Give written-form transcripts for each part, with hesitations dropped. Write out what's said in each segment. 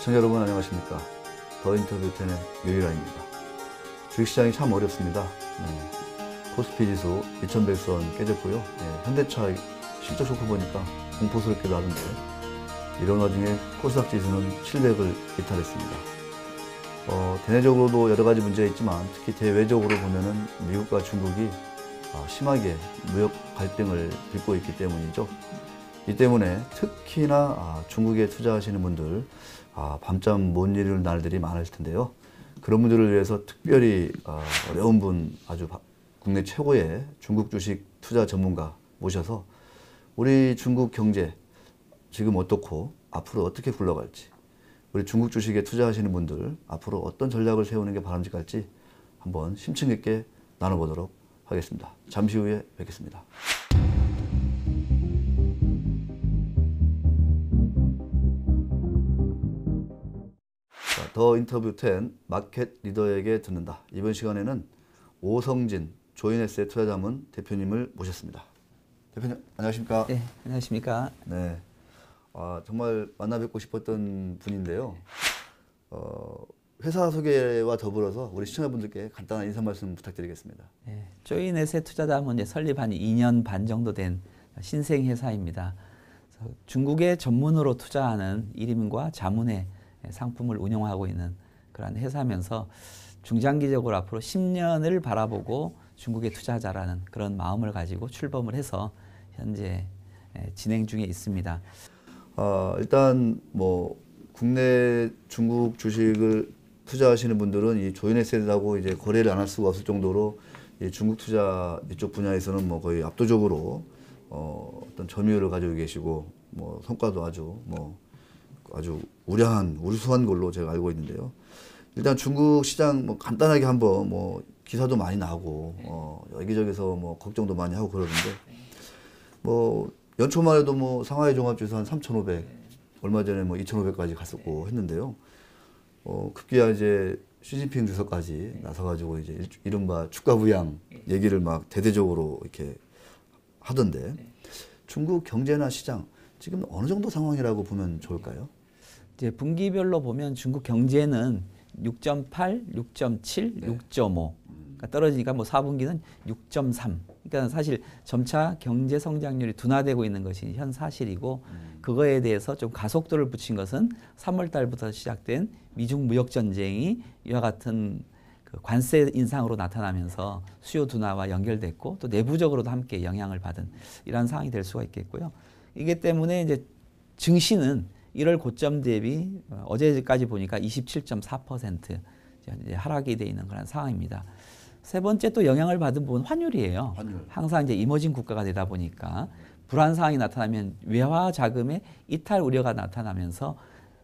시청자 여러분 안녕하십니까. 더 인터뷰 10의 유일아입니다. 주식시장이 참 어렵습니다. 코스피 지수 2100선 깨졌고요. 현대차 실적 좋고 보니까 공포스럽게도 하던데 이런 와중에 코스닥 지수는 700을 이탈했습니다. 대내적으로도 여러 가지 문제가 있지만 특히 대외적으로 보면은 미국과 중국이 심하게 무역 갈등을 빚고 있기 때문이죠. 이 때문에 특히나 중국에 투자하시는 분들 밤잠 못 이루는 날들이 많을 텐데요. 그런 분들을 위해서 특별히 어려운 분, 아주 국내 최고의 중국 주식 투자 전문가 모셔서 우리 중국 경제 지금 어떻고 앞으로 어떻게 굴러갈지, 우리 중국 주식에 투자하시는 분들 앞으로 어떤 전략을 세우는 게 바람직할지 한번 심층 있게 나눠보도록 하겠습니다. 잠시 후에 뵙겠습니다. 더 인터뷰 10 마켓 리더에게 듣는다. 이번 시간에는 오성진 조인에셋 투자자문 대표님을 모셨습니다. 대표님 안녕하십니까? 네, 안녕하십니까? 네, 정말 만나 뵙고 싶었던 분인데요. 회사 소개와 더불어서 우리 시청자분들께 간단한 인사 말씀 부탁드리겠습니다. 네, 조인에셋 투자자문 설립한 2년 반 정도 된 신생 회사입니다. 중국에 전문으로 투자하는 일임과 자문의 상품을 운영하고 있는 그런 회사면서 중장기적으로 앞으로 10년을 바라보고 중국에 투자하자라는 그런 마음을 가지고 출범을 해서 현재 진행 중에 있습니다. 일단 뭐 국내 중국 주식을 투자하시는 분들은 이 조인에셋하고 이제 거래를 안 할 수가 없을 정도로 이 중국 투자 이쪽 분야에서는 뭐 거의 압도적으로 어떤 점유율을 가지고 계시고 뭐 성과도 아주 우수한 걸로 제가 알고 있는데요. 일단 중국 시장 뭐 간단하게 한번 뭐 기사도 많이 나고 여기저기서 뭐 걱정도 많이 하고 그러는데 뭐 연초만 해도 뭐 상하이 종합지수 한 3,500 얼마 전에 뭐 2,500까지 갔었고 했는데요. 급기야 이제 시진핑 주석까지 나서가지고 이제 이른바 주가 부양 얘기를 막 대대적으로 이렇게 하던데 중국 경제나 시장 지금 어느 정도 상황이라고 보면 좋을까요? 이제 분기별로 보면 중국 경제는 6.8, 6.7, 6.5 그러니까 떨어지니까 뭐 4분기는 6.3. 그러니까 사실 점차 경제 성장률이 둔화되고 있는 것이 현 사실이고 그거에 대해서 좀 가속도를 붙인 것은 3월 달부터 시작된 미중 무역 전쟁이 이와 같은 그 관세 인상으로 나타나면서 수요 둔화와 연결됐고 또 내부적으로도 함께 영향을 받은 이러한 상황이 될 수가 있겠고요. 이게 때문에 이제 증시는 1월 고점 대비 어제까지 보니까 27.4% 하락이 돼 있는 그런 상황입니다. 세 번째 또 영향을 받은 부분은 환율이에요. 항상 이제 이머징 국가가 되다 보니까 불안 상황이 나타나면 외화 자금의 이탈 우려가 나타나면서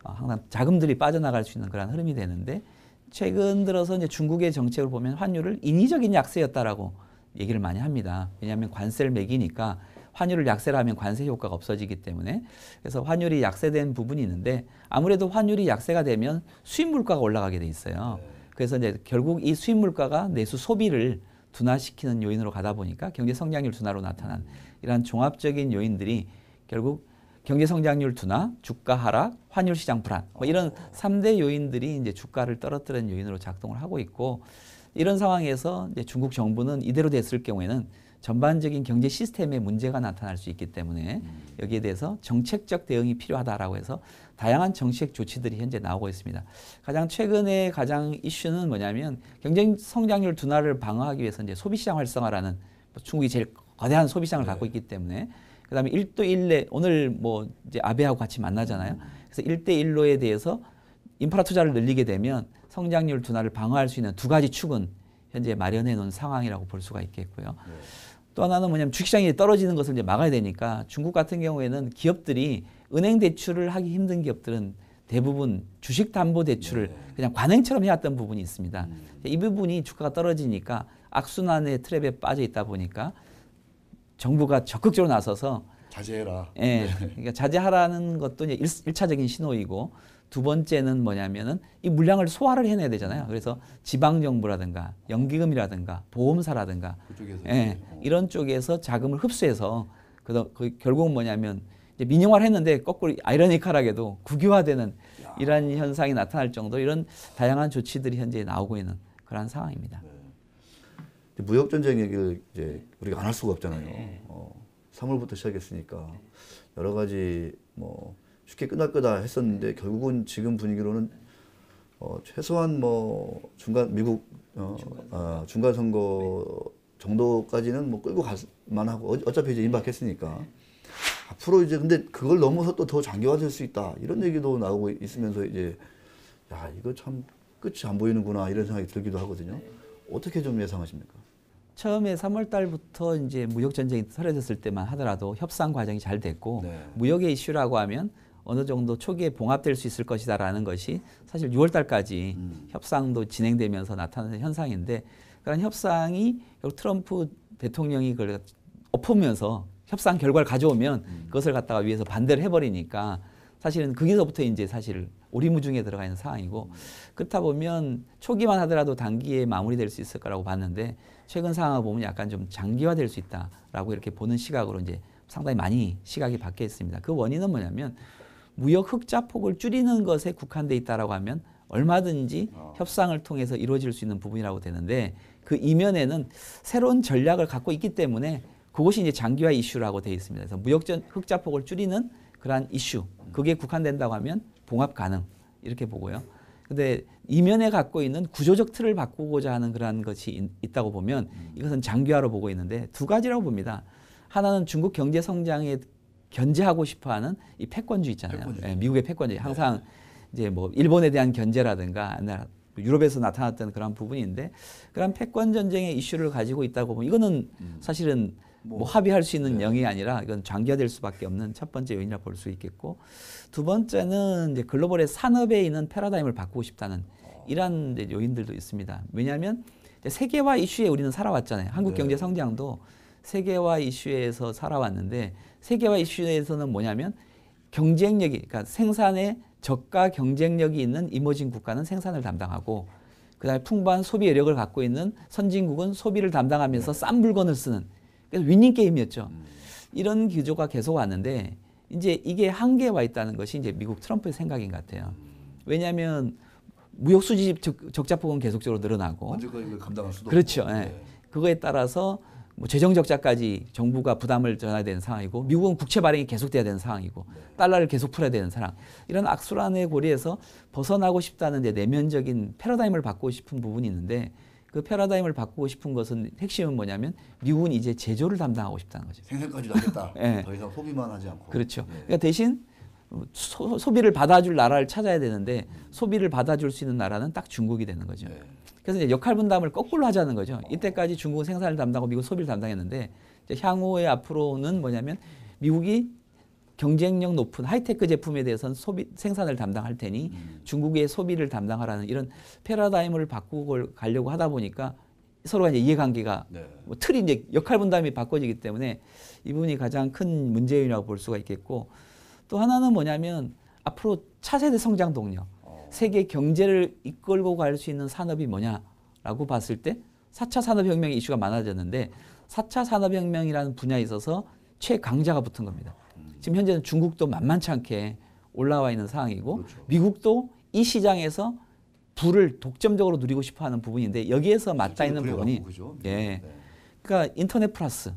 항상 자금들이 빠져나갈 수 있는 그런 흐름이 되는데 최근 들어서 이제 중국의 정책을 보면 환율을 인위적인 약세였다라고 얘기를 많이 합니다. 왜냐하면 관세를 매기니까 환율을 약세를 하면 관세 효과가 없어지기 때문에 그래서 환율이 약세된 부분이 있는데 아무래도 환율이 약세가 되면 수입 물가가 올라가게 돼 있어요. 그래서 이제 결국 이 수입 물가가 내수 소비를 둔화시키는 요인으로 가다 보니까 경제 성장률 둔화로 나타난 이러한 종합적인 요인들이 결국 경제 성장률 둔화, 주가 하락, 환율 시장 불안 뭐 이런 3대 요인들이 이제 주가를 떨어뜨리는 요인으로 작동을 하고 있고 이런 상황에서 이제 중국 정부는 이대로 됐을 경우에는 전반적인 경제 시스템에 문제가 나타날 수 있기 때문에 여기에 대해서 정책적 대응이 필요하다라고 해서 다양한 정책 조치들이 현재 나오고 있습니다. 최근에 가장 이슈는 뭐냐면 경제 성장률 둔화를 방어하기 위해서 이제 소비시장 활성화라는 중국이 제일 거대한 소비시장을 갖고 있기 때문에 그다음에 1대1로 오늘 뭐 이제 아베하고 같이 만나잖아요. 그래서 1대1로에 대해서 인프라 투자를 늘리게 되면 성장률 둔화를 방어할 수 있는 두 가지 축은 현재 마련해 놓은 상황이라고 볼 수가 있겠고요. 또 하나는 뭐냐면 주식시장이 떨어지는 것을 이제 막아야 되니까 중국 같은 경우에는 기업들이 은행 대출을 하기 힘든 기업들은 대부분 주식담보대출을 그냥 관행처럼 해왔던 부분이 있습니다. 이 부분이 주가가 떨어지니까 악순환의 트랩에 빠져 있다 보니까 정부가 적극적으로 나서서 자제해라. 그러니까 자제하라는 것도 이제 1차적인 신호이고 두 번째는 뭐냐면은 이 물량을 소화를 해내야 되잖아요. 그래서 지방정부라든가 연기금이라든가 보험사라든가 이런 쪽에서 자금을 흡수해서 결국은 뭐냐면 이제 민영화를 했는데 거꾸로 아이러니컬하게도 국유화되는 이런 현상이 나타날 정도로 이런 다양한 조치들이 현재 나오고 있는 그런 상황입니다. 무역 전쟁 얘기를 이제 우리가 안 할 수가 없잖아요. 네. 3월부터 시작했으니까 여러 가지 뭐 쉽게 끝날 거다 했었는데 결국은 지금 분위기로는 최소한 뭐 미국 중간 선거 정도까지는 뭐 끌고 갈 만하고 어차피 이제 임박했으니까 앞으로 이제 근데 그걸 넘어서 또 더 장기화될 수 있다 이런 얘기도 나오고 있으면서 이제 야 이거 참 끝이 안 보이는구나 이런 생각이 들기도 하거든요. 어떻게 좀 예상하십니까? 처음에 3월 달부터 이제 무역 전쟁이 털어졌을 때만 하더라도 협상 과정이 잘 됐고 네. 무역의 이슈라고 하면 어느 정도 초기에 봉합될 수 있을 것이다라는 것이 사실 6월 달까지 협상도 진행되면서 나타나는 현상인데 그런 협상이 결국 트럼프 대통령이 그걸 엎으면서 협상 결과를 가져오면 그것을 갖다가 위에서 반대를 해버리니까 사실은 거기서부터 이제 사실 오리무중에 들어가 있는 상황이고 그렇다 보면 초기만 하더라도 단기에 마무리될 수 있을 거라고 봤는데 최근 상황을 보면 약간 좀 장기화될 수 있다라고 이렇게 보는 시각으로 이제 상당히 많이 시각이 바뀌어 있습니다. 그 원인은 뭐냐면 무역 흑자 폭을 줄이는 것에 국한돼 있다라고 하면 얼마든지 협상을 통해서 이루어질 수 있는 부분이라고 되는데 그 이면에는 새로운 전략을 갖고 있기 때문에 그것이 이제 장기화 이슈라고 되어 있습니다. 그래서 무역 흑자 폭을 줄이는 그러한 이슈 그게 국한된다고 하면 봉합 가능 이렇게 보고요. 근데 이면에 갖고 있는 구조적 틀을 바꾸고자 하는 그러한 것이 있다고 보면 이것은 장기화로 보고 있는데 두 가지라고 봅니다. 하나는 중국 경제 성장에 견제하고 싶어하는 이 패권주의 있잖아요. 예, 미국의 패권주의 항상 이제 뭐 일본에 대한 견제라든가 유럽에서 나타났던 그런 부분인데 그런 패권 전쟁의 이슈를 가지고 있다고 보면 이거는 사실은 뭐 합의할 수 있는 영역이 아니라 이건 장기화될 수밖에 없는 첫 번째 요인이라 볼 수 있겠고 두 번째는 이제 글로벌의 산업에 있는 패러다임을 바꾸고 싶다는 이런 이제 요인들도 있습니다. 왜냐하면 이제 세계화 이슈에 우리는 살아왔잖아요. 한국 경제 성장도 세계화 이슈에서 살아왔는데 세계화 이슈에서는 뭐냐면 경쟁력이 그러니까 생산에 저가 경쟁력이 있는 이머징 국가는 생산을 담당하고 그다음에 풍부한 소비 여력을 갖고 있는 선진국은 소비를 담당하면서 싼 물건을 쓰는 그래서 윈닝 게임이었죠. 이런 구조가 계속 왔는데 이제 이게 한계에 와 있다는 것이 이제 미국 트럼프의 생각인 것 같아요. 왜냐하면 무역 수지 적자폭은 계속적으로 늘어나고 언제까지 이걸 감당할 수도 그렇죠. 없고. 예. 그거에 따라서 뭐 재정 적자까지 정부가 부담을 져야 되는 상황이고 미국은 국채 발행이 계속돼야 되는 상황이고 달러를 계속 풀어야 되는 상황. 이런 악순환의 고리에서 벗어나고 싶다는 데 내면적인 패러다임을 바꾸고 싶은 부분이 있는데 그 패러다임을 바꾸고 싶은 것은 핵심은 뭐냐면 미국은 이제 제조를 담당하고 싶다는 거죠. 생산까지도 하겠다. 예. 더 이상 소비만 하지 않고. 그렇죠. 그러니까 대신 소비를 받아줄 나라를 찾아야 되는데 소비를 받아줄 수 있는 나라는 딱 중국이 되는 거죠. 그래서 이제 역할 분담을 거꾸로 하자는 거죠. 이때까지 중국은 생산을 담당하고 미국은 소비를 담당했는데 이제 향후에 앞으로는 뭐냐면 미국이 경쟁력 높은 하이테크 제품에 대해서는 생산을 담당할 테니 중국의 소비를 담당하라는 이런 패러다임을 바꾸고 가려고 하다 보니까 서로가 이제 이해관계가 뭐 틀이 이제 역할 분담이 바꿔지기 때문에 이 부분이 가장 큰 문제이라고 볼 수가 있겠고 또 하나는 뭐냐면 앞으로 차세대 성장 동력 세계 경제를 이끌고 갈 수 있는 산업이 뭐냐라고 봤을 때 4차 산업혁명의 이슈가 많아졌는데 4차 산업혁명이라는 분야에 있어서 최강자가 붙은 겁니다. 지금 현재는 중국도 만만치 않게 올라와 있는 상황이고 그렇죠. 미국도 이 시장에서 부를 독점적으로 누리고 싶어하는 부분인데 여기에서 맞닿아 있는 부분이 예, 그러니까 인터넷 플러스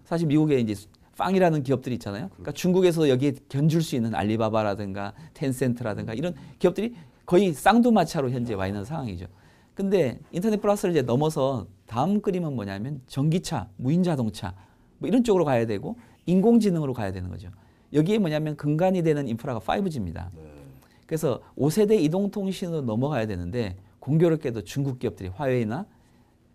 사실 미국에 이제 빵이라는 기업들이 있잖아요. 그러니까 중국에서 여기에 견줄 수 있는 알리바바라든가 텐센트라든가 이런 기업들이 거의 쌍두마차로 현재 와 있는 상황이죠. 근데 인터넷 플러스를 이제 넘어서 다음 그림은 뭐냐면 전기차, 무인 자동차 뭐 이런 쪽으로 가야 되고 인공지능으로 가야 되는 거죠. 여기에 뭐냐면 근간이 되는 인프라가 5G입니다. 그래서 5세대 이동통신으로 넘어가야 되는데 공교롭게도 중국 기업들이 화웨이나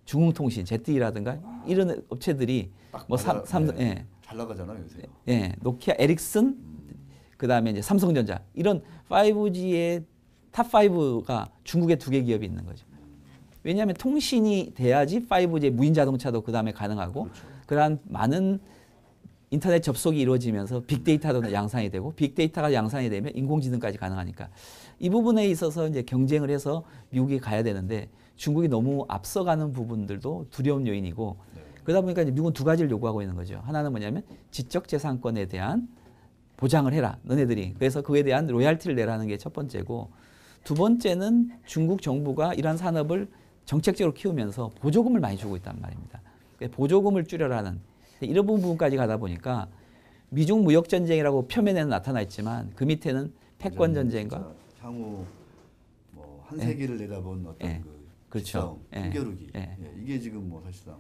중흥통신, ZTE라든가 이런 업체들이 뭐 삼성, 예. 잘 나가잖아요 요새. 예, 노키아, 에릭슨, 그 다음에 이제 삼성전자 이런 5G의 탑 5가 중국에 2개 기업이 있는 거죠. 왜냐하면 통신이 돼야지 5G 무인 자동차도 그 다음에 가능하고 그러한 많은 인터넷 접속이 이루어지면서 빅데이터도 양산이 되고 빅데이터가 양산이 되면 인공지능까지 가능하니까 이 부분에 있어서 이제 경쟁을 해서 미국이 가야 되는데 중국이 너무 앞서가는 부분들도 두려운 요인이고 그러다 보니까 이제 미국은 두 가지를 요구하고 있는 거죠. 하나는 뭐냐면 지적재산권에 대한 보장을 해라, 너네들이. 그래서 그에 대한 로얄티를 내라는 게 첫 번째고, 두 번째는 중국 정부가 이러한 산업을 정책적으로 키우면서 보조금을 많이 주고 있단 말입니다. 보조금을 줄여라는 이런 부분까지 가다 보니까 미중 무역 전쟁이라고 표면에는 나타나 있지만 그 밑에는 패권 전쟁과 향후 뭐 한 세기를 내다본 어떤 예. 그 그렇죠. 싸움, 힘겨루기 예. 이게 지금 뭐 사실상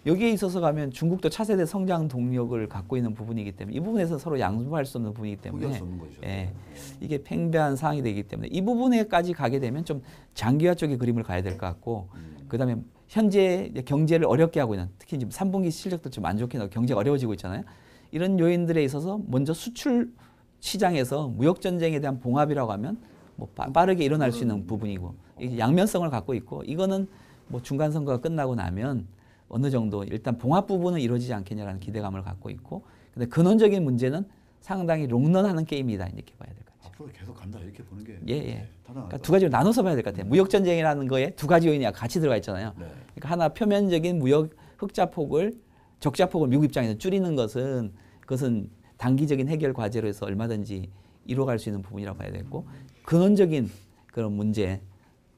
여기에 있어서 가면 중국도 차세대 성장 동력을 갖고 있는 부분이기 때문에 이 부분에서 서로 양보할 수 없는 부분이기 때문에 포기할 수 없는 거죠. 예, 이게 팽배한 상황이 되기 때문에 이 부분에까지 가게 되면 좀 장기화 쪽의 그림을 가야 될 것 같고 그다음에 현재 경제를 어렵게 하고 있는 특히 지금 3분기 실적도 좀 안 좋게 나고 경제가 어려워지고 있잖아요. 이런 요인들에 있어서 먼저 수출 시장에서 무역 전쟁에 대한 봉합이라고 하면 뭐 빠르게 일어날 수 있는 부분이고 이게 양면성을 갖고 있고 이거는 뭐 중간 선거가 끝나고 나면 어느 정도 일단 봉합 부분은 이루어지지 않겠냐라는 기대감을 갖고 있고 근데 근원적인 문제는 상당히 롱런하는 게임이다 이렇게 봐야 될 것 같아요. 앞으로 계속 간다 이렇게 보는 게 예. 그러니까 두 가지로 나눠서 봐야 될 것 같아요. 무역 전쟁이라는 거에 두 가지 요인이 같이 들어가 있잖아요. 그러니까 하나 표면적인 무역 흑자폭을 적자폭을 미국 입장에서 줄이는 것은 그것은 단기적인 해결 과제로 해서 얼마든지 이루어갈 수 있는 부분이라고 봐야 되고 근원적인 그런 문제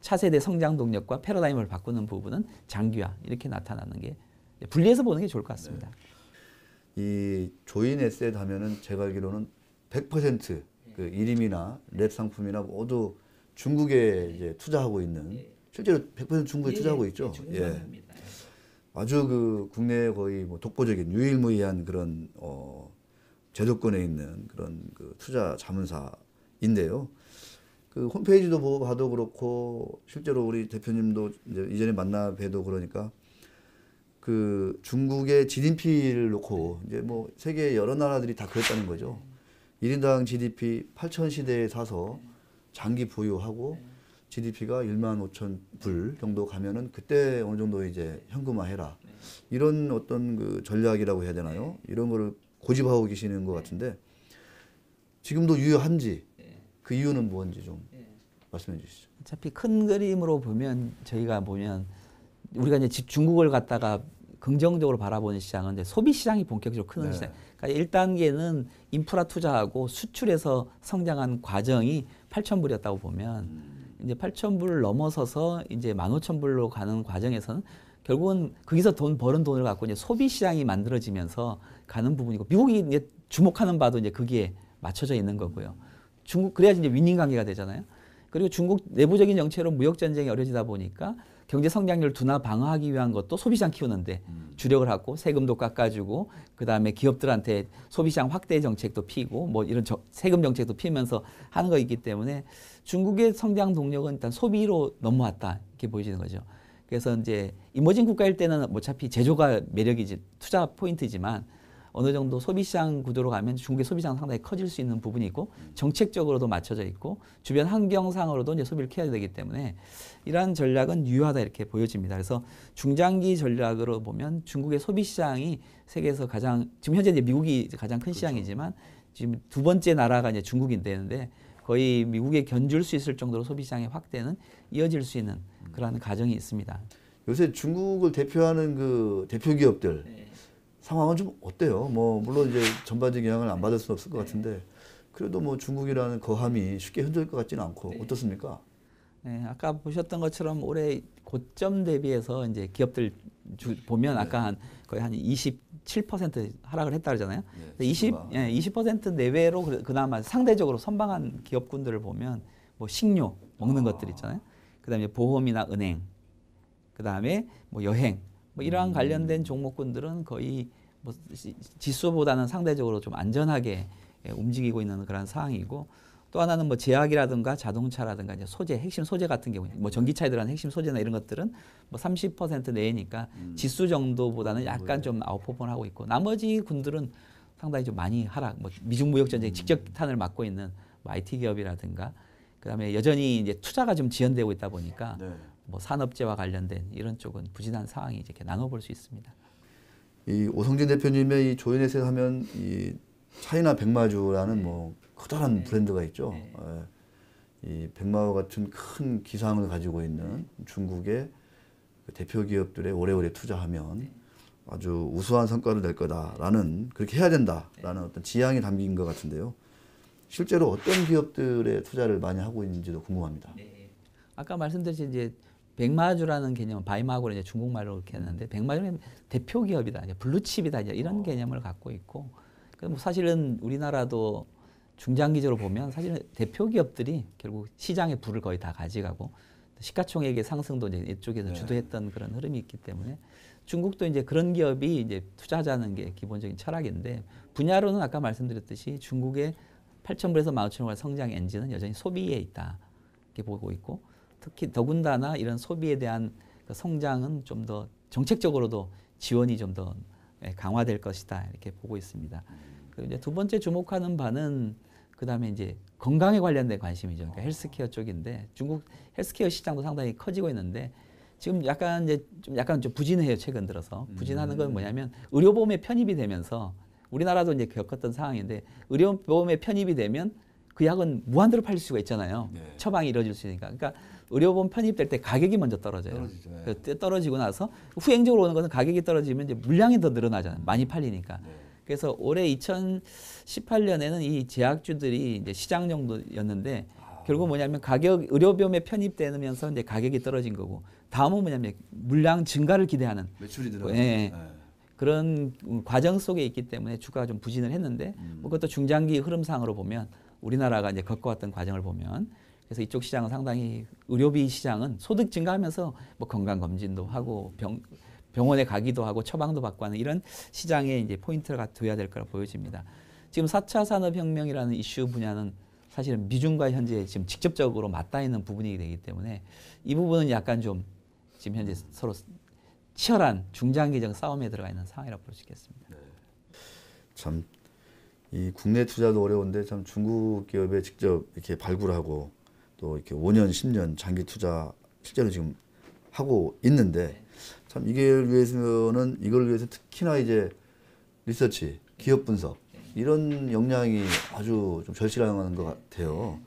차세대 성장 동력과 패러다임을 바꾸는 부분은 장기화 이렇게 나타나는 게 분리해서 보는 게 좋을 것 같습니다. 이 조인 에셋 하면은 제가 알기로는 100% 그 이름이나 랩 상품이나 모두 중국에 이제 투자하고 있는 실제로 100% 중국에 투자하고 있죠. 예. 아주 그 국내 거의 뭐 독보적인 유일무이한 그런 제도권에 있는 그런 그 투자 자문사인데요. 그 홈페이지도 보고 봐도 그렇고 실제로 우리 대표님도 이제 이전에 만나 뵈도 그러니까 그 중국의 GDP를 놓고 이제 뭐 세계 여러 나라들이 다 그랬다는 거죠. 1인당 GDP 8천 시대에 사서 장기 보유하고 GDP가 1만 5천 불 정도 가면은 그때 어느 정도 이제 현금화해라. 이런 어떤 그 전략이라고 해야 되나요? 이런 거를 고집하고 계시는 것 같은데 지금도 유효한지 그 이유는 뭔지 좀 말씀해 주시죠. 어차피 큰 그림으로 보면 저희가 보면 우리가 이제 중국을 갖다가 긍정적으로 바라보는 시장은 이제 소비 시장이 본격적으로 크는 시장. 그러니까 1단계는 인프라 투자하고 수출해서 성장한 과정이 8,000불이었다고 보면 이제 8,000불을 넘어서서 이제 15,000불로 가는 과정에서는 결국은 거기서 버는 돈을 갖고 이제 소비 시장이 만들어지면서 가는 부분이고 미국이 이제 주목하는 바도 이제 거기에 맞춰져 있는 거고요. 중국 그래야지 이제 윈윈 관계가 되잖아요. 그리고 중국 내부적인 정체로 무역 전쟁이 어려지다 보니까 경제 성장률 둔화 방어하기 위한 것도 소비시장 키우는데 주력을 하고 세금도 깎아주고 그다음에 기업들한테 소비시장 확대 정책도 피고 뭐 이런 세금 정책도 피면서 하는 거이기 때문에 중국의 성장 동력은 일단 소비로 넘어왔다 이렇게 보여지는 거죠. 그래서 이제 이머징 국가일 때는 어차피 제조가 매력이지 투자 포인트지만 어느 정도 소비시장 구도로 가면 중국의 소비시장 상당히 커질 수 있는 부분이 있고 정책적으로도 맞춰져 있고 주변 환경상으로도 이제 소비를 키워야 되기 때문에 이러한 전략은 유효하다 이렇게 보여집니다. 그래서 중장기 전략으로 보면 중국의 소비시장이 세계에서 가장 지금 현재 이제 미국이 가장 큰 시장이지만 지금 두 번째 나라가 이제 중국이 되는데 거의 미국에 견줄 수 있을 정도로 소비시장의 확대는 이어질 수 있는 그런 가정이 있습니다. 요새 중국을 대표하는 그 대표 기업들 상황은 좀 어때요? 뭐 물론 이제 전반적인 영향을 안 받을 수는 없을 것 같은데 그래도 뭐 중국이라는 거함이 쉽게 흔들릴 것 같지는 않고 어떻습니까? 네, 아까 보셨던 것처럼 올해 고점 대비해서 이제 기업들 보면 아까 거의 한 27% 하락을 했다 그러잖아요. 20% 내외로 그나마 상대적으로 선방한 기업군들을 보면 뭐 식료 먹는 것들 있잖아요. 그다음에 보험이나 은행, 그다음에 뭐 여행, 뭐 이러한 관련된 종목군들은 거의 뭐 지수보다는 상대적으로 좀 안전하게 움직이고 있는 그런 상황이고 또 하나는 뭐 제약이라든가 자동차라든가 이제 소재, 핵심 소재 같은 경우, 뭐 전기차에 들어가는 핵심 소재나 이런 것들은 뭐 30% 내외니까 지수 정도보다는 약간 좀 아웃퍼폼을 하고 있고 나머지 군들은 상당히 좀 많이 하락, 뭐 미중 무역 전쟁 직접 탄을 맞고 있는 뭐 IT 기업이라든가 그다음에 여전히 이제 투자가 좀 지연되고 있다 보니까 뭐 산업재와 관련된 이런 쪽은 부진한 상황이 이렇게 나눠볼 수 있습니다. 이 오성진 대표님의 이 조인에셋 하면 이 차이나 백마주라는 뭐 커다란 브랜드가 있죠. 이 백마와 같은 큰 기상을 가지고 있는 중국의 대표 기업들에 오래오래 투자하면 아주 우수한 성과를 낼 거다라는 그렇게 해야 된다라는 어떤 지향이 담긴 것 같은데요. 실제로 어떤 기업들에 투자를 많이 하고 있는지도 궁금합니다. 아까 말씀드린 이제 백마주라는 개념, 바이마고를 이제 중국말로 이렇게 했는데 백마주는 대표 기업이다, 이제 블루칩이다, 이제 이런 개념을 갖고 있고, 뭐 사실은 우리나라도 중장기적으로 보면 사실은 대표 기업들이 결국 시장의 부를 거의 다 가져가고 시가총액의 상승도 이제 이쪽에서 주도했던 그런 흐름이 있기 때문에 중국도 이제 그런 기업이 이제 투자하자는 게 기본적인 철학인데, 분야로는 아까 말씀드렸듯이 중국의 8,000불에서 15,000불 성장 엔진은 여전히 소비에 있다 이렇게 보고 있고, 특히 더군다나 이런 소비에 대한 그 성장은 좀 더 정책적으로도 지원이 좀 더 강화될 것이다 이렇게 보고 있습니다. 그리고 이제 두 번째 주목하는 바는 그다음에 이제 건강에 관련된 관심이죠. 그러니까 헬스케어 쪽인데 중국 헬스케어 시장도 상당히 커지고 있는데 지금 약간 좀 부진해요. 최근 들어서 부진하는 건 뭐냐면 의료보험에 편입이 되면서 우리나라도 이제 겪었던 상황인데 의료보험에 편입이 되면 그 약은 무한대로 팔릴 수가 있잖아요. 네. 처방이 이루어질 수 있으니까. 그러니까 의료보험 편입될 때 가격이 먼저 떨어져요. 떨어지죠. 네. 떨어지고 나서 후행적으로 오는 것은 가격이 떨어지면 이제 물량이 더 늘어나잖아요. 많이 팔리니까. 네. 그래서 올해 2018년에는 이 제약주들이 이제 시장 정도였는데 결국 뭐냐면 가격 의료보험에 편입되면서 이제 가격이 떨어진 거고, 다음은 뭐냐면 물량 증가를 기대하는 매출이 늘어요. 예. 그런 과정 속에 있기 때문에 주가가 좀 부진을 했는데 뭐 그것도 중장기 흐름상으로 보면 우리나라가 이제 겪어왔던 과정을 보면, 그래서 이쪽 시장은 상당히 의료비 시장은 소득 증가하면서 뭐 건강 검진도 하고 병원에 가기도 하고 처방도 받고 하는 이런 시장에 이제 포인트가 둬야 될 거라 보여집니다. 지금 4차 산업혁명이라는 이슈 분야는 사실은 미중과 현재 지금 직접적으로 맞닿아 있는 부분이 되기 때문에 이 부분은 약간 좀 지금 현재 서로 치열한 중장기적 싸움에 들어가 있는 상황이라고 볼 수 있겠습니다. 참 이 국내 투자도 어려운데 참 중국 기업에 직접 이렇게 발굴하고 또 이렇게 5년, 10년 장기 투자 실제로 지금 하고 있는데 참 이걸 위해서 특히나 이제 리서치, 기업 분석 이런 역량이 아주 좀 절실한 것 같아요.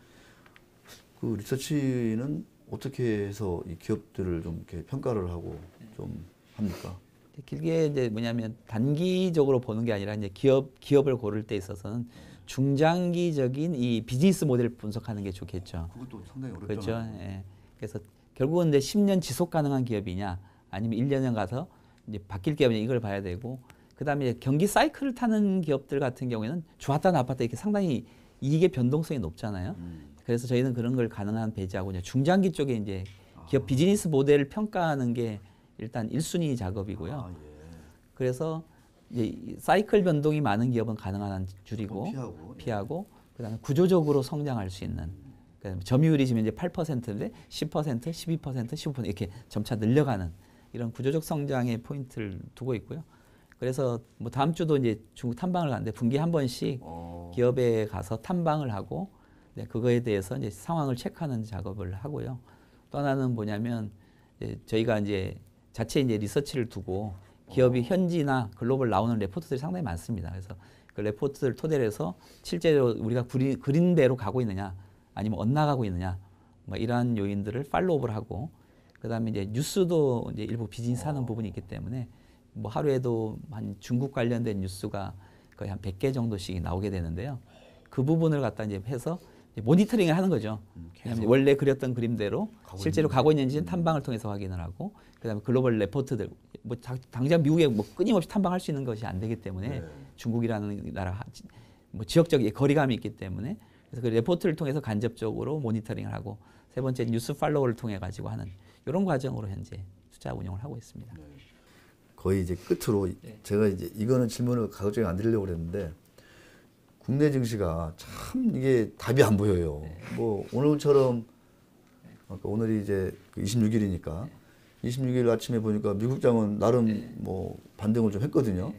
그 리서치는 어떻게 해서 이 기업들을 좀 이렇게 평가를 하고 좀 합니까? 길게 이제 뭐냐면 단기적으로 보는 게 아니라 이제 기업을 고를 때 있어서는 중장기적인 이 비즈니스 모델을 분석하는 게 좋겠죠. 그것도 상당히 어렵죠. 그렇죠. 예. 그래서 결국은 이제 10년 지속 가능한 기업이냐, 아니면 1년에 가서 이제 바뀔 기업이냐 이걸 봐야 되고, 그다음에 경기 사이클을 타는 기업들 같은 경우에는 좋았다 나빴다 이렇게 상당히 이익의 변동성이 높잖아요. 그래서 저희는 그런 걸 가능한 배제하고 이제 중장기 쪽에 이제 기업 비즈니스 모델을 평가하는 게 일단 1순위 작업이고요. 그래서 이제 이 사이클 변동이 많은 기업은 가능한 한 줄이고 피하고 그다음에 구조적으로 성장할 수 있는, 그러니까 점유율이 지금 이제 8%인데 10%, 12%, 15% 이렇게 점차 늘려가는 이런 구조적 성장의 포인트를 두고 있고요. 그래서 뭐 다음 주도 이제 중국 탐방을 가는데 분기에 한 번씩 기업에 가서 탐방을 하고 그거에 대해서 이제 상황을 체크하는 작업을 하고요. 또 하나는 뭐냐면 저희가 이제 자체 이제 리서치를 두고 기업이 현지나 글로벌 나오는 레포트들이 상당히 많습니다. 그래서 그 레포트를 토대로 해서 실제로 우리가 그린 대로 가고 있느냐, 아니면 엇나가고 있느냐, 뭐 이러한 요인들을 팔로우업을 하고, 그다음에 이제 뉴스도 이제 일부 비즈니스 하는 부분이 있기 때문에 뭐 하루에도 한 중국 관련된 뉴스가 거의 한 100개 정도씩 나오게 되는데요. 그 부분을 갖다 이제 해서 모니터링을 하는 거죠. 원래 그렸던 그림대로 실제로 가고 있는지는 탐방을 통해서 확인을 하고, 그다음에 글로벌 레포트들, 뭐 당장 미국에 뭐 끊임없이 탐방할 수 있는 것이 안 되기 때문에 중국이라는 나라 뭐 지역적 거리감이 있기 때문에, 그래서 그 레포트를 통해서 간접적으로 모니터링을 하고, 세 번째 뉴스 팔로우를 통해 가지고 하는 이런 과정으로 현재 투자 운영을 하고 있습니다. 거의 이제 끝으로 제가 이제 이거는 질문을 가급적이 안 드리려고 그랬는데, 국내 증시가 참 이게 답이 안 보여요. 뭐 오늘처럼 오늘이 이제 26일이니까 26일 아침에 보니까 미국장은 나름 뭐 반등을 좀 했거든요.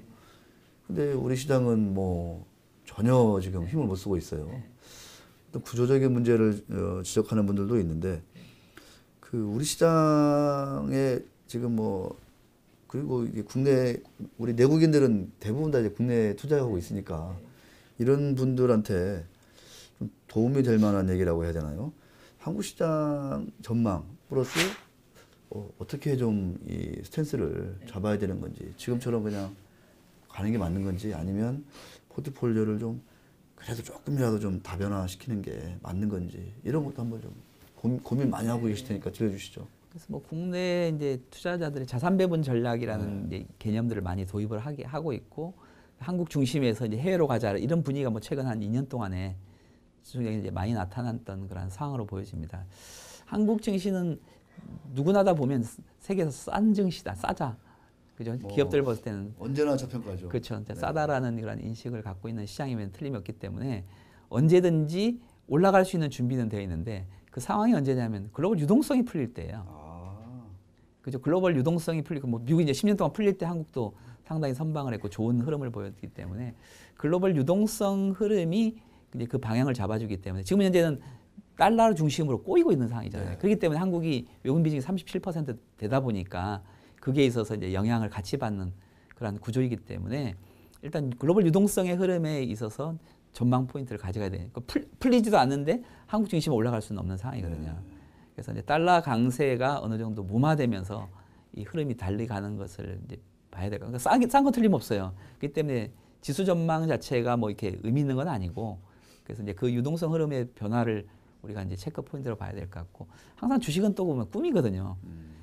근데 우리 시장은 뭐 전혀 지금 힘을 못 쓰고 있어요. 또 구조적인 문제를 지적하는 분들도 있는데, 그 우리 시장에 지금 뭐 그리고 이게 국내 우리 내국인들은 대부분 다 이제 국내에 투자하고 있으니까 이런 분들한테 좀 도움이 될 만한 얘기라고 해야 되나요? 한국 시장 전망 플러스 어떻게 좀 이 스탠스를 잡아야 되는 건지, 지금처럼 그냥 가는 게 맞는 건지, 아니면 포트폴리오를 좀 그래도 조금이라도 좀 다변화시키는 게 맞는 건지, 이런 것도 한번 좀 고민 많이 하고 계실 테니까 들려주시죠. 그래서 뭐 국내 이제 투자자들의 자산 배분 전략이라는 이제 개념들을 많이 도입을 하고 있고, 한국 중심에서 이제 해외로 가자 이런 분위기가 뭐 최근 한 2년 동안에 이제 많이 나타났던 그런 상황으로 보여집니다. 한국 증시는 누구나 다 보면 세계에서 싼 증시다, 싸자. 그죠? 기업들 봤을 때는 언제나 저평가죠. 그렇죠. 싸다라는 그런 인식을 갖고 있는 시장이면 틀림없기 때문에 언제든지 올라갈 수 있는 준비는 되어 있는데, 그 상황이 언제냐면 글로벌 유동성이 풀릴 때예요. 그죠? 글로벌 유동성이 풀리고, 뭐 미국이 이제 10년 동안 풀릴 때 한국도 상당히 선방을 했고 좋은 흐름을 보였기 때문에, 글로벌 유동성 흐름이 이제 그 방향을 잡아주기 때문에, 지금 현재는 달러 중심으로 꼬이고 있는 상황이잖아요. 그렇기 때문에 한국이 외국인 비중이 37% 되다 보니까 그게 있어서 이제 영향을 같이 받는 그런 구조이기 때문에, 일단 글로벌 유동성의 흐름에 있어서 전망 포인트를 가져가야 돼요. 풀리지도 않는데 한국 중심으로 올라갈 수는 없는 상황이거든요. 그래서 이제 달러 강세가 어느 정도 무마되면서 이 흐름이 달리 가는 것을 이제 봐야 될 거예요. 그러니까 싼 건 틀림없어요. 그렇기 때문에 지수 전망 자체가 뭐 이렇게 의미 있는 건 아니고, 그래서 이제 그 유동성 흐름의 변화를 우리가 이제 체크 포인트로 봐야 될 것 같고, 항상 주식은 또 보면 꿈이거든요.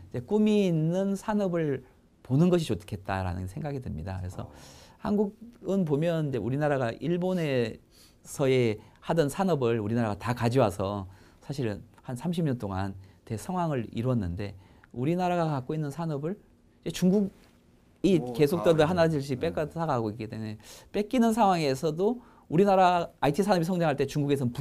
이제 꿈이 있는 산업을 보는 것이 좋겠다라는 생각이 듭니다. 그래서 한국은 보면 이제 우리나라가 일본에서의 하던 산업을 우리나라가 다 가져와서 사실은 한 30년 동안 대성황을 이루었는데, 우리나라가 갖고 있는 산업을 이제 중국이 계속 더 하나씩 뺏어가고 있기 때문에, 뺏기는 상황에서도 우리나라 IT 산업이 성장할 때 중국에서는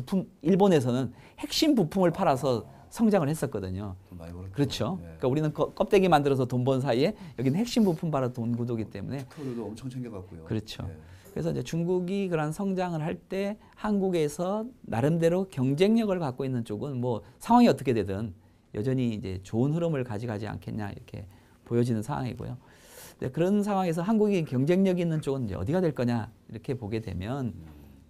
일본에서는 핵심 부품을 팔아서 성장을 했었거든요. 돈 많이 벌었죠. 그렇죠. 그러니까 우리는 껍데기 만들어서 돈 번 사이에 여기는 핵심 부품 팔아 돈 구도기 때문에. 토요도 엄청 챙겨갔고요. 그렇죠. 그래서 이제 중국이 그런 성장을 할 때 한국에서 나름대로 경쟁력을 갖고 있는 쪽은 뭐 상황이 어떻게 되든 여전히 이제 좋은 흐름을 가져가지 않겠냐, 이렇게 보여지는 상황이고요. 그런 상황에서 한국이 경쟁력 있는 쪽은 이제 어디가 될 거냐, 이렇게 보게 되면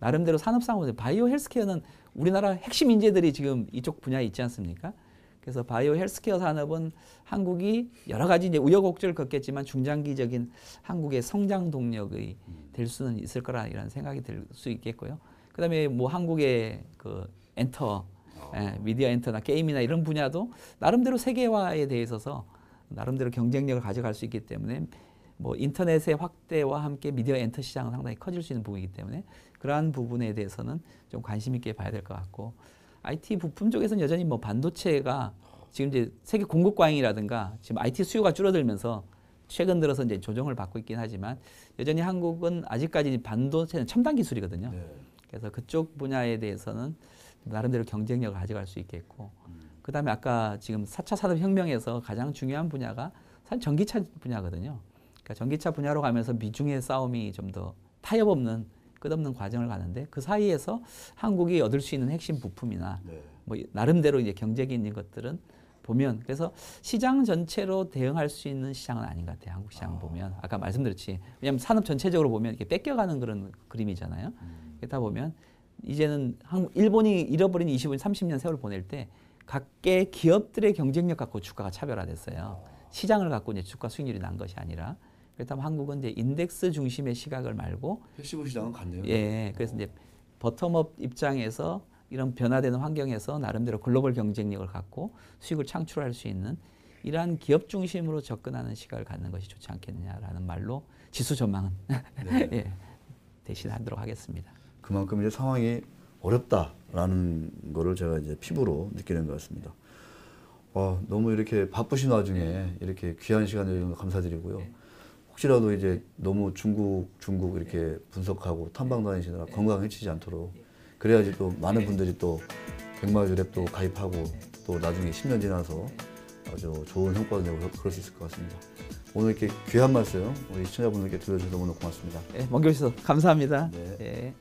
나름대로 산업상으로 바이오 헬스케어는 우리나라 핵심 인재들이 지금 이쪽 분야에 있지 않습니까? 그래서 바이오 헬스케어 산업은 한국이 여러 가지 이제 우여곡절을 겪겠지만 중장기적인 한국의 성장 동력이 될 수는 있을 거라, 이런 생각이 들 수 있겠고요. 그다음에 뭐 한국의 그 엔터, 미디어 엔터나 게임이나 이런 분야도 나름대로 세계화에 대해 있어서 나름대로 경쟁력을 가져갈 수 있기 때문에, 뭐 인터넷의 확대와 함께 미디어 엔터 시장은 상당히 커질 수 있는 부분이기 때문에 그러한 부분에 대해서는 좀 관심 있게 봐야 될 것 같고, IT 부품 쪽에서는 여전히 뭐 반도체가 지금 이제 세계 공급 과잉이라든가 지금 IT 수요가 줄어들면서 최근 들어서 이제 조정을 받고 있긴 하지만, 여전히 한국은 아직까지 반도체는 첨단 기술이거든요. 그래서 그쪽 분야에 대해서는 나름대로 경쟁력을 가져갈 수 있겠고, 그다음에 아까 지금 4차 산업혁명에서 가장 중요한 분야가 사실 전기차 분야거든요. 그러니까 전기차 분야로 가면서 미중의 싸움이 좀 더 타협 없는, 끝없는 과정을 가는데, 그 사이에서 한국이 얻을 수 있는 핵심 부품이나 뭐 나름대로 이제 경쟁이 있는 것들은 보면, 그래서 시장 전체로 대응할 수 있는 시장은 아닌 것 같아요. 한국 시장 보면 아까 말씀드렸지, 왜냐하면 산업 전체적으로 보면 이렇게 뺏겨가는 그런 그림이잖아요. 그러다 보면 이제는 일본이 잃어버린 25년, 30년 세월을 보낼 때 각계 기업들의 경쟁력 갖고 주가가 차별화됐어요. 시장을 갖고 이제 주가 수익률이 난 것이 아니라. 그렇다면 한국은 이제 인덱스 중심의 시각을 말고, 패시브 시장은 같네요. 예, 그래서 이제 버텀업 입장에서 이런 변화되는 환경에서 나름대로 글로벌 경쟁력을 갖고 수익을 창출할 수 있는 이러한 기업 중심으로 접근하는 시각을 갖는 것이 좋지 않겠느냐라는 말로 지수 전망은 예, 대신하도록 하겠습니다. 그만큼 이제 상황이 어렵다라는 거를 제가 이제 피부로 느끼는 것 같습니다. 너무 이렇게 바쁘신 와중에 이렇게 귀한 시간 내주셔서 감사드리고요. 혹시라도 이제 너무 중국 이렇게 분석하고 탐방 다니시느라 건강해지지 않도록, 그래야지 또 많은 분들이 또 백마주랩도 가입하고 또 나중에 10년 지나서 아주 좋은 성과를 내고 그럴 수 있을 것 같습니다. 오늘 이렇게 귀한 말씀 우리 시청자분들께 들려주셔서 너무 고맙습니다. 예, 먼 길 오셔서 감사합니다. 네. 예.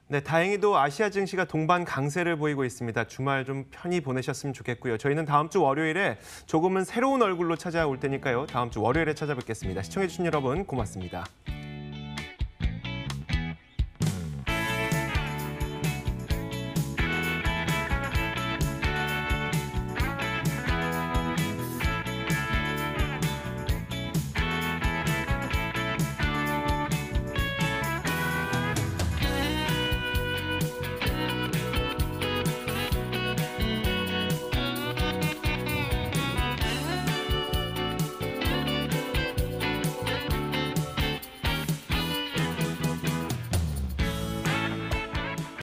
네, 다행히도 아시아 증시가 동반 강세를 보이고 있습니다. 주말 좀 편히 보내셨으면 좋겠고요. 저희는 다음 주 월요일에 조금은 새로운 얼굴로 찾아올 테니까요. 다음 주 월요일에 찾아뵙겠습니다. 시청해주신 여러분 고맙습니다.